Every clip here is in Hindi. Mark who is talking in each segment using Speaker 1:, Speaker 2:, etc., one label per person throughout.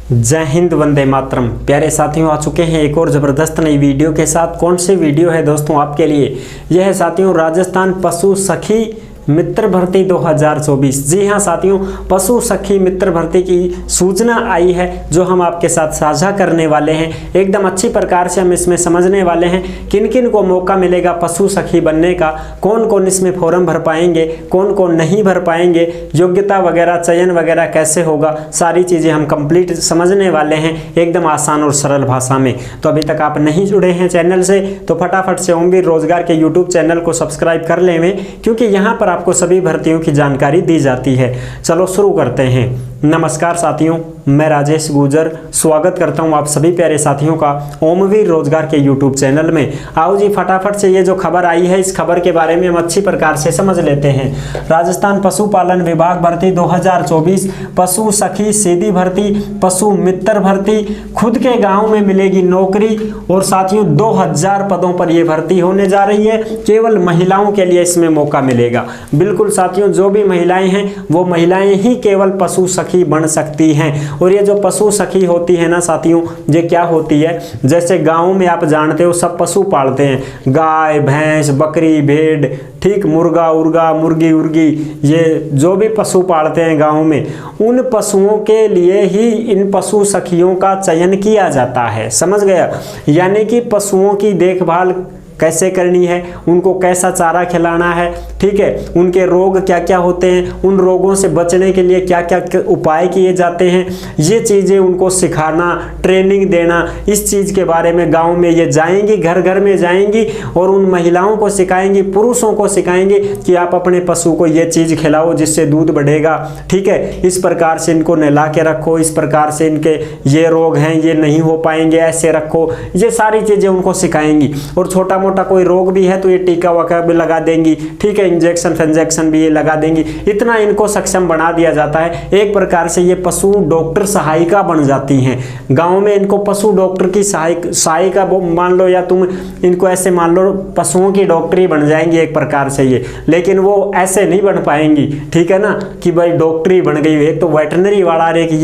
Speaker 1: जय हिंद, वंदे मातरम। प्यारे साथियों, आ चुके हैं एक और ज़बरदस्त नई वीडियो के साथ। कौन सी वीडियो है दोस्तों आपके लिए? यह है साथियों राजस्थान पशु सखी मित्र भर्ती 2024। जी हाँ साथियों, पशु सखी मित्र भर्ती की सूचना आई है जो हम आपके साथ साझा करने वाले हैं। एकदम अच्छी प्रकार से हम इसमें समझने वाले हैं किन किन को मौका मिलेगा पशु सखी बनने का, कौन कौन इसमें फॉर्म भर पाएंगे, कौन कौन नहीं भर पाएंगे, योग्यता वगैरह चयन वगैरह कैसे होगा, सारी चीज़ें हम कंप्लीट समझने वाले हैं एकदम आसान और सरल भाषा में। तो अभी तक आप नहीं जुड़े हैं चैनल से तो फटाफट से ओमवीर रोजगार के यूट्यूब चैनल को सब्सक्राइब कर लें, क्योंकि यहाँ पर आपको सभी भर्तियों की जानकारी दी जाती है। चलो शुरू करते हैं। नमस्कार साथियों, मैं राजेश गुजर स्वागत करता हूं आप सभी प्यारे साथियों का ओमवीर रोजगार के यूट्यूब चैनल में। आओ जी फटाफट से ये जो खबर आई है इस खबर के बारे में हम अच्छी प्रकार से समझ लेते हैं। राजस्थान पशुपालन विभाग भर्ती 2024 पशु सखी सीधी भर्ती, पशु मित्र भर्ती, खुद के गांव में मिलेगी नौकरी और साथियों 2000 पदों पर यह भर्ती होने जा रही है। केवल महिलाओं के लिए इसमें मौका मिलेगा। बिल्कुल साथियों, जो भी महिलाएं हैं वो महिलाएं ही केवल पशु सखी बन सकती हैं। और ये जो पशु सखी होती है ना साथियों, ये क्या होती है? जैसे गांव में आप जानते हो सब पशु पालते हैं, गाय भैंस बकरी भेड़, ठीक, मुर्गा उर्गा मुर्गी उर्गी, ये जो भी पशु पालते हैं गांव में, उन पशुओं के लिए ही इन पशु सखियों का चयन किया जाता है। समझ गया? यानी कि पशुओं की देखभाल कैसे करनी है, उनको कैसा चारा खिलाना है, ठीक है, उनके रोग क्या क्या होते हैं, उन रोगों से बचने के लिए क्या क्या उपाय किए जाते हैं, ये चीज़ें उनको सिखाना, ट्रेनिंग देना, इस चीज़ के बारे में गांव में ये जाएंगी, घर घर में जाएंगी और उन महिलाओं को सिखाएंगी, पुरुषों को सिखाएंगे कि आप अपने पशु को ये चीज़ खिलाओ जिससे दूध बढ़ेगा, ठीक है, इस प्रकार से इनको नहला के रखो, इस प्रकार से इनके ये रोग हैं ये नहीं हो पाएंगे, ऐसे रखो, ये सारी चीज़ें उनको सिखाएंगी। और छोटा मोटा कोई रोग भी है तो ये टीका वका भी लगा देंगी, ठीक है, इंजेक्शन फिंजेक्शन भी ये लगा देंगी। इतना इनको सक्षम बना दिया जाता है। एक प्रकार से ये पशु डॉक्टर सहायिका बन जाती हैं। गांव में इनको पशु डॉक्टर की सहायिका मान लो, या तुम इनको ऐसे मान लो पशुओं की डॉक्टरी बन जाएंगी एक प्रकार से ये। लेकिन वो ऐसे नहीं बन पाएंगी, ठीक है ना, कि भाई डॉक्टरी बन गई है तो वेटनरी वाला रे कि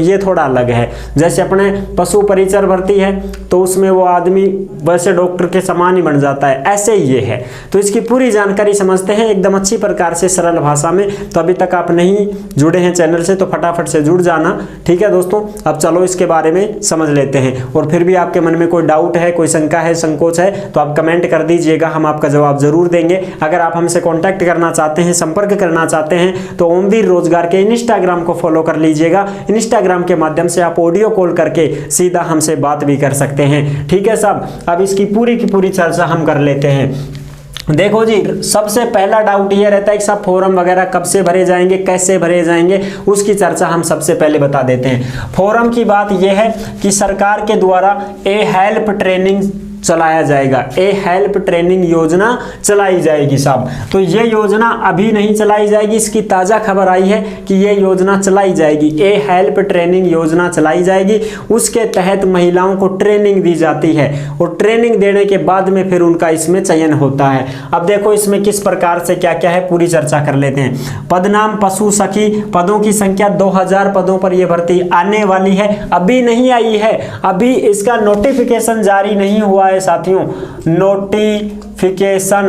Speaker 1: ये थोड़ा अलग है। जैसे अपने पशु परिचर भर्ती है तो उसमें वो आदमी वैसे डॉक्टर के समान ही बन जाता है, ऐसे ये है। तो इसकी पूरी जानकारी समझते हैं एकदम अच्छी प्रकार से सरल भाषा में। तो अभी तक आप नहीं जुड़े हैं चैनल से तो फटाफट से जुड़ जाना, ठीक है दोस्तों। अब चलो इसके बारे में समझ लेते हैं। और फिर भी आपके मन में कोई डाउट है, कोई शंका है, संकोच है तो आप कमेंट कर दीजिएगा, हम आपका जवाब जरूर देंगे। अगर आप हमसे कॉन्टैक्ट करना चाहते हैं, संपर्क करना चाहते हैं तो ओमवीर रोजगार के इंस्टाग्राम को फॉलो कर लीजिएगा। इंस्टाग्राम के माध्यम से आप ऑडियो कॉल करके सीधा हमसे बात भी कर सकते हैं, ठीक है साहब। अब इसकी पूरी की पूरी चर्चा हम कर लेते हैं। देखो जी, सबसे पहला डाउट ये रहता है कि सब फॉर्म वगैरह कब से भरे जाएंगे, कैसे भरे जाएंगे, उसकी चर्चा हम सबसे पहले बता देते हैं। फॉर्म की बात यह है कि सरकार के द्वारा ए हेल्प ट्रेनिंग चलाया जाएगा, ए हेल्प ट्रेनिंग योजना चलाई जाएगी साहब। तो ये योजना अभी नहीं चलाई जाएगी, इसकी ताज़ा खबर आई है कि ये योजना चलाई जाएगी, ए हेल्प ट्रेनिंग योजना चलाई जाएगी। उसके तहत महिलाओं को ट्रेनिंग दी जाती है और ट्रेनिंग देने के बाद में फिर उनका इसमें चयन होता है। अब देखो इसमें किस प्रकार से क्या क्या है पूरी चर्चा कर लेते हैं। पदनाम पशु सखी, पदों की संख्या 2000 पदों पर यह भर्ती आने वाली है, अभी नहीं आई है, अभी इसका नोटिफिकेशन जारी नहीं हुआ है साथियों, नोटिफिकेशन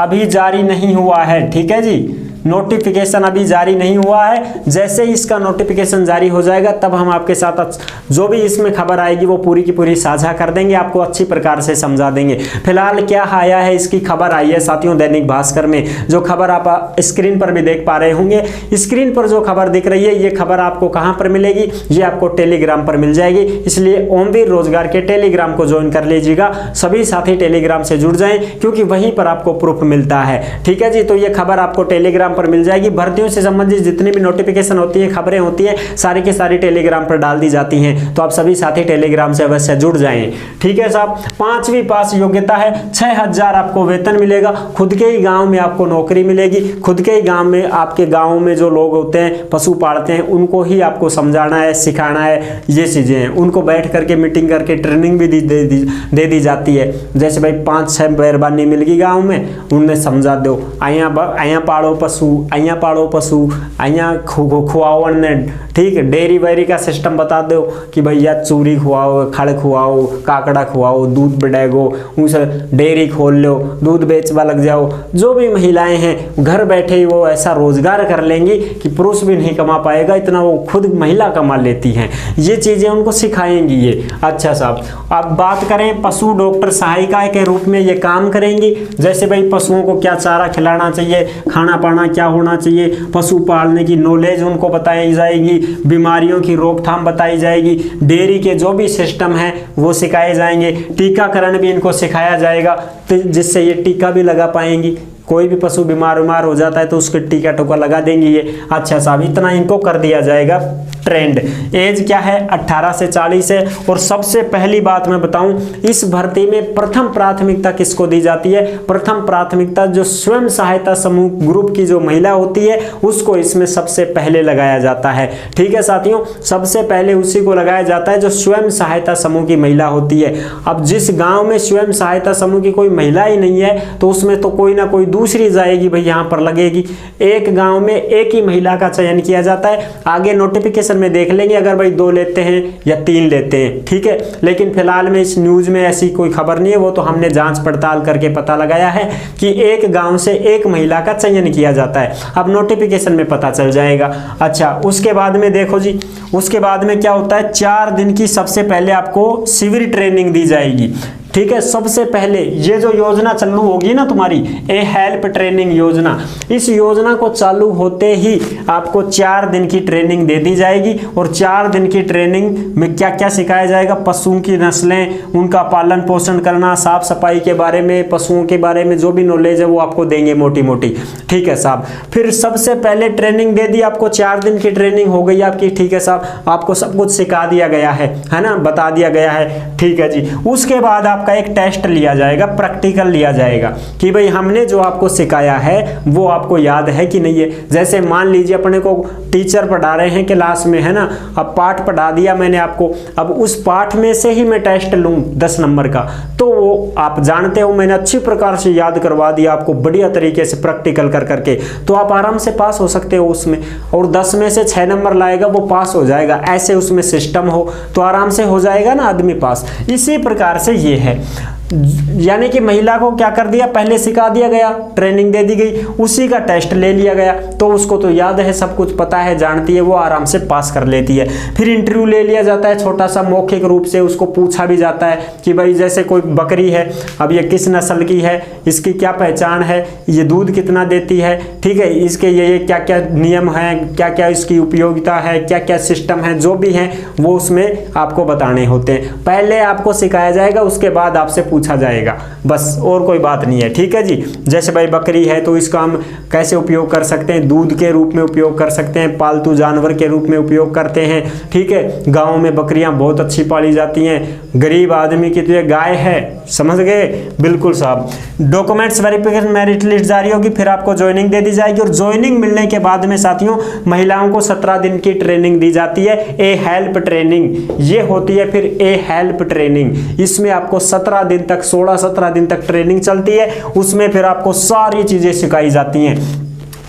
Speaker 1: अभी जारी नहीं हुआ है, ठीक है जी, नोटिफिकेशन अभी जारी नहीं हुआ है। जैसे ही इसका नोटिफिकेशन जारी हो जाएगा तब हम आपके साथ जो भी इसमें खबर आएगी वो पूरी की पूरी साझा कर देंगे, आपको अच्छी प्रकार से समझा देंगे। फिलहाल क्या आया है, इसकी खबर आई है साथियों दैनिक भास्कर में। जो खबर आप स्क्रीन पर भी देख पा रहे होंगे, स्क्रीन पर जो खबर दिख रही है ये खबर आपको कहाँ पर मिलेगी? ये आपको टेलीग्राम पर मिल जाएगी। इसलिए ओमवीर रोजगार के टेलीग्राम को ज्वाइन कर लीजिएगा। सभी साथी टेलीग्राम से जुड़ जाएं क्योंकि वहीं पर आपको प्रूफ मिलता है, ठीक है जी। तो ये खबर आपको टेलीग्राम पर मिल जाएगी। भर्तियों से संबंधित जितनी भी नोटिफिकेशन होती है, खबरें होती है, सारी की सारी टेलीग्राम पर डाल दी जाती हैं। तो आप सभी साथी टेलीग्राम से अवश्य जुड़ जाएं, ठीक है साहब। 5वीं पास योग्यता है, 6000 आपको वेतन मिलेगा, खुद के ही गांव में आपको नौकरी मिलेगी, खुद के ही गांव में, आपके गांव में जो लोग होते हैं पशु पालते हैं उनको ही आपको समझाना है, सिखाना है, ये चीजें हैं। उनको बैठ करके मीटिंग करके ट्रेनिंग भी दे दी जाती है। जैसे भाई 5-6 मेहरबानी मिल गई गाँव में, उनने समझा दो, आया पाड़ो पशु पशु, અહીંયા पाड़ो पशु, અહીંયા खुआओ ने, ठीक है। डेयरी वेरी का सिस्टम बता दो कि भैया चूरी खुआओ, खड़ खुआओ, काकड़ा खुआओ, दूध बढ़ेगो, उसे डेयरी खोल लो, दूध बेचवा लग जाओ। जो भी महिलाएं हैं घर बैठे ही वो ऐसा रोजगार कर लेंगी कि पुरुष भी नहीं कमा पाएगा, इतना वो खुद महिला कमा लेती हैं। ये चीजें उनको सिखाएंगी ये। अच्छा साहब, अब बात करें पशु डॉक्टर सहायिका के रूप में ये काम करेंगी। जैसे भाई पशुओं को क्या चारा खिलाना चाहिए, खाना पाना क्या होना चाहिए, पशु पालने की नॉलेज उनको बताई जाएगी, बीमारियों की रोकथाम बताई जाएगी, डेयरी के जो भी सिस्टम है वो सिखाए जाएंगे, टीकाकरण भी इनको सिखाया जाएगा जिससे ये टीका भी लगा पाएंगी। कोई भी पशु बीमार हो जाता है तो उसके टीका टोका लगा देंगे ये। अच्छा साहब, इतना इनको कर दिया जाएगा ट्रेंड। एज क्या है, 18 से 40 है। और सबसे पहली बात मैं बताऊं, इस भर्ती में प्रथम प्राथमिकता किसको दी जाती है? प्रथम प्राथमिकता जो स्वयं सहायता समूह ग्रुप की जो महिला होती है उसको इसमें सबसे पहले लगाया जाता है। ठीक है साथियों, सबसे पहले उसी को लगाया जाता है जो स्वयं सहायता समूह की महिला होती है। अब जिस गांव में स्वयं सहायता समूह की कोई महिला ही नहीं है तो उसमें तो कोई ना कोई दूसरी जाएगी भाई, यहाँ पर लगेगी। एक गांव में एक ही महिला का चयन किया जाता है। आगे नोटिफिकेशन में देख लेंगे अगर भाई 2 लेते हैं या 3 लेते हैं, ठीक है। लेकिन फिलहाल में इस न्यूज में ऐसी कोई खबर नहीं है, वो तो हमने जांच पड़ताल करके पता लगाया है कि एक गांव से एक महिला का चयन किया जाता है। अब नोटिफिकेशन में पता चल जाएगा। अच्छा, उसके बाद में देखो जी, उसके बाद में क्या होता है, 4 दिन की सबसे पहले आपको शिविर ट्रेनिंग दी जाएगी। ठीक है, सबसे पहले ये जो योजना चालू होगी ना तुम्हारी, ए हेल्प ट्रेनिंग योजना, इस योजना को चालू होते ही आपको 4 दिन की ट्रेनिंग दे दी जाएगी। और 4 दिन की ट्रेनिंग में क्या क्या सिखाया जाएगा? पशुओं की नस्लें, उनका पालन पोषण करना, साफ सफाई के बारे में, पशुओं के बारे में जो भी नॉलेज है वो आपको देंगे मोटी मोटी। ठीक है साहब, फिर सबसे पहले ट्रेनिंग दे दी आपको, 4 दिन की ट्रेनिंग हो गई आपकी। ठीक है साहब, आपको सब कुछ सिखा दिया गया है ना, बता दिया गया है। ठीक है जी, उसके बाद आपका एक टेस्ट लिया जाएगा, प्रैक्टिकल लिया जाएगा कि भाई हमने जो आपको सिखाया है वो आपको याद है कि नहीं है। जैसे मान लीजिए अपने को टीचर पढ़ा रहे हैं क्लास में, है ना, अब पाठ पढ़ा दिया मैंने आपको, अब उस पाठ में से ही मैं टेस्ट लूं 10 नंबर का, तो वो आप जानते हो मैंने अच्छी प्रकार से याद करवा दिया आपको बढ़िया तरीके से प्रैक्टिकल कर करके, तो आप आराम से पास हो सकते हो उसमें। और 10 में से 6 नंबर लाएगा वो पास हो जाएगा। ऐसे उसमें सिस्टम हो तो आराम से हो जाएगा ना आदमी पास। इसी प्रकार से ये है, यानी कि महिला को क्या कर दिया, पहले सिखा दिया गया, ट्रेनिंग दे दी गई, उसी का टेस्ट ले लिया गया, तो उसको तो याद है, सब कुछ पता है, जानती है, वो आराम से पास कर लेती है। फिर इंटरव्यू ले लिया जाता है, छोटा सा मौखिक रूप से उसको पूछा भी जाता है कि भाई जैसे कोई बकरी है, अब ये किस नस्ल की है, इसकी क्या पहचान है, ये दूध कितना देती है, ठीक है, इसके ये क्या क्या नियम है, क्या क्या इसकी उपयोगिता है, क्या क्या सिस्टम है, जो भी है वो उसमें आपको बताने होते हैं। पहले आपको सिखाया जाएगा, उसके बाद आपसे पूछा जाएगा, बस और कोई बात नहीं है। ठीक है जी, जैसे भाई बकरी है तो इसका हम कैसे उपयोग कर सकते हैं, दूध के रूप में उपयोग कर सकते हैं, पालतू जानवर के रूप में उपयोग करते हैं। ठीक है, गांव में बकरियां बहुत अच्छी पाली जाती हैं, गरीब आदमी की तो ये गाय है, समझ गए? बिल्कुल साहब। डॉक्यूमेंट्स वेरिफिकेशन, मेरिट लिस्ट जारी होगी, फिर आपको ज्वाइनिंग दे दी जाएगी। और ज्वाइनिंग मिलने के बाद में साथियों महिलाओं को 17 दिन की ट्रेनिंग दी जाती है, ए हेल्प ट्रेनिंग ये होती है। फिर ए हेल्प ट्रेनिंग, इसमें आपको 17 दिन तक 16-17 दिन तक ट्रेनिंग चलती है, उसमें फिर आपको सारी चीजें सिखाई जाती हैं,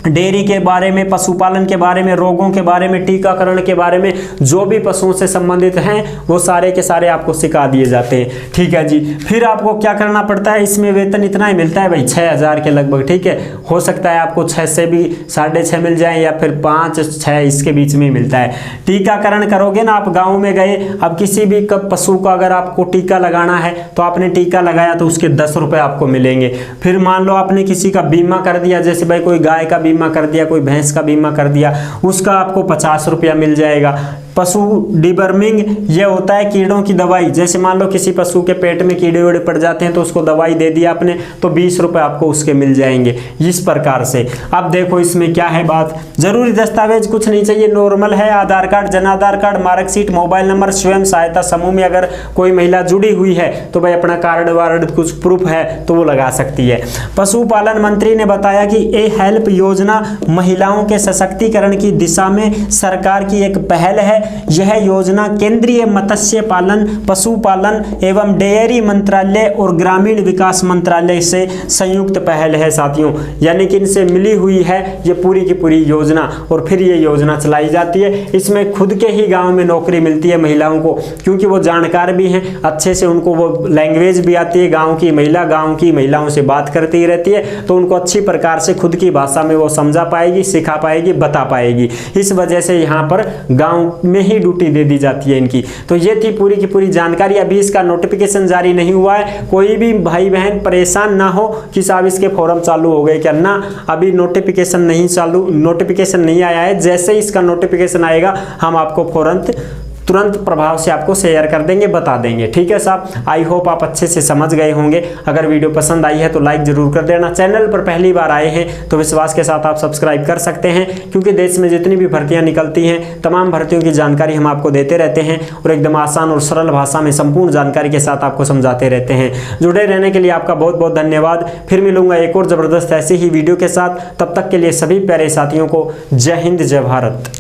Speaker 1: डेयरी के बारे में, पशुपालन के बारे में, रोगों के बारे में, टीकाकरण के बारे में, जो भी पशुओं से संबंधित हैं वो सारे के सारे आपको सिखा दिए जाते हैं। ठीक है जी, फिर आपको क्या करना पड़ता है, इसमें वेतन इतना ही मिलता है भाई 6,000 के लगभग। ठीक है, हो सकता है आपको 6 से भी 6.5 मिल जाए या फिर 5-6 इसके बीच में मिलता है। टीकाकरण करोगे ना, आप गाँव में गए, अब किसी भी पशु का अगर आपको टीका लगाना है तो आपने टीका लगाया तो उसके 10 रुपये आपको मिलेंगे। फिर मान लो आपने किसी का बीमा कर दिया, जैसे भाई कोई गाय का बीमा कर दिया, कोई भैंस का बीमा कर दिया, उसका आपको 50 रुपया मिल जाएगा। पशु डिवर्मिंग ये होता है कीड़ों की दवाई, जैसे मान लो किसी पशु के पेट में कीड़े उड़े पड़ जाते हैं तो उसको दवाई दे दिया आपने तो 20 रुपये आपको उसके मिल जाएंगे। इस प्रकार से अब देखो इसमें क्या है बात, जरूरी दस्तावेज कुछ नहीं चाहिए, नॉर्मल है, आधार card, Jan Aadhaar card, marksheet, mobile number, स्वयं सहायता समूह में अगर कोई महिला जुड़ी हुई है तो भाई अपना कार्ड वार्ड कुछ प्रूफ है तो वो लगा सकती है। पशुपालन मंत्री ने बताया कि ए हेल्प योजना महिलाओं के सशक्तिकरण की दिशा में सरकार की एक पहल है यह योजना केंद्रीय मत्स्य पालन, पशुपालन एवं डेयरी मंत्रालय और ग्रामीण विकास मंत्रालय से संयुक्त पहल है साथियों, यानी कि इनसे मिली हुई है ये पूरी की पूरी योजना और फिर ये योजना चलाई जाती है। इसमें खुद के ही गांव में नौकरी मिलती है महिलाओं को, क्योंकि वो जानकार भी हैं अच्छे से, उनको वो लैंग्वेज भी आती है, गांव की महिलाओं से बात करती रहती है, तो उनको अच्छी प्रकार से खुद की भाषा में वो समझा पाएगी, सिखा पाएगी, बता पाएगी। इस वजह से यहाँ पर गांव में ही ड्यूटी दे दी जाती है इनकी। तो ये थी पूरी की पूरी जानकारी। अभी इसका नोटिफिकेशन जारी नहीं हुआ है, कोई भी भाई बहन परेशान ना हो कि साहब इसके फॉर्म चालू हो गए क्या, ना अभी नोटिफिकेशन नहीं आया है। जैसे ही इसका नोटिफिकेशन आएगा हम आपको तुरंत प्रभाव से आपको शेयर कर देंगे, बता देंगे। ठीक है साहब, आई होप आप अच्छे से समझ गए होंगे। अगर वीडियो पसंद आई है तो लाइक जरूर कर देना। चैनल पर पहली बार आए हैं तो विश्वास के साथ आप सब्सक्राइब कर सकते हैं, क्योंकि देश में जितनी भी भर्तियां निकलती हैं तमाम भर्तियों की जानकारी हम आपको देते रहते हैं और एकदम आसान और सरल भाषा में संपूर्ण जानकारी के साथ आपको समझाते रहते हैं। जुड़े रहने के लिए आपका बहुत बहुत धन्यवाद। फिर मिलूंगा एक और जबरदस्त ऐसी ही वीडियो के साथ। तब तक के लिए सभी प्यारे साथियों को जय हिंद, जय भारत।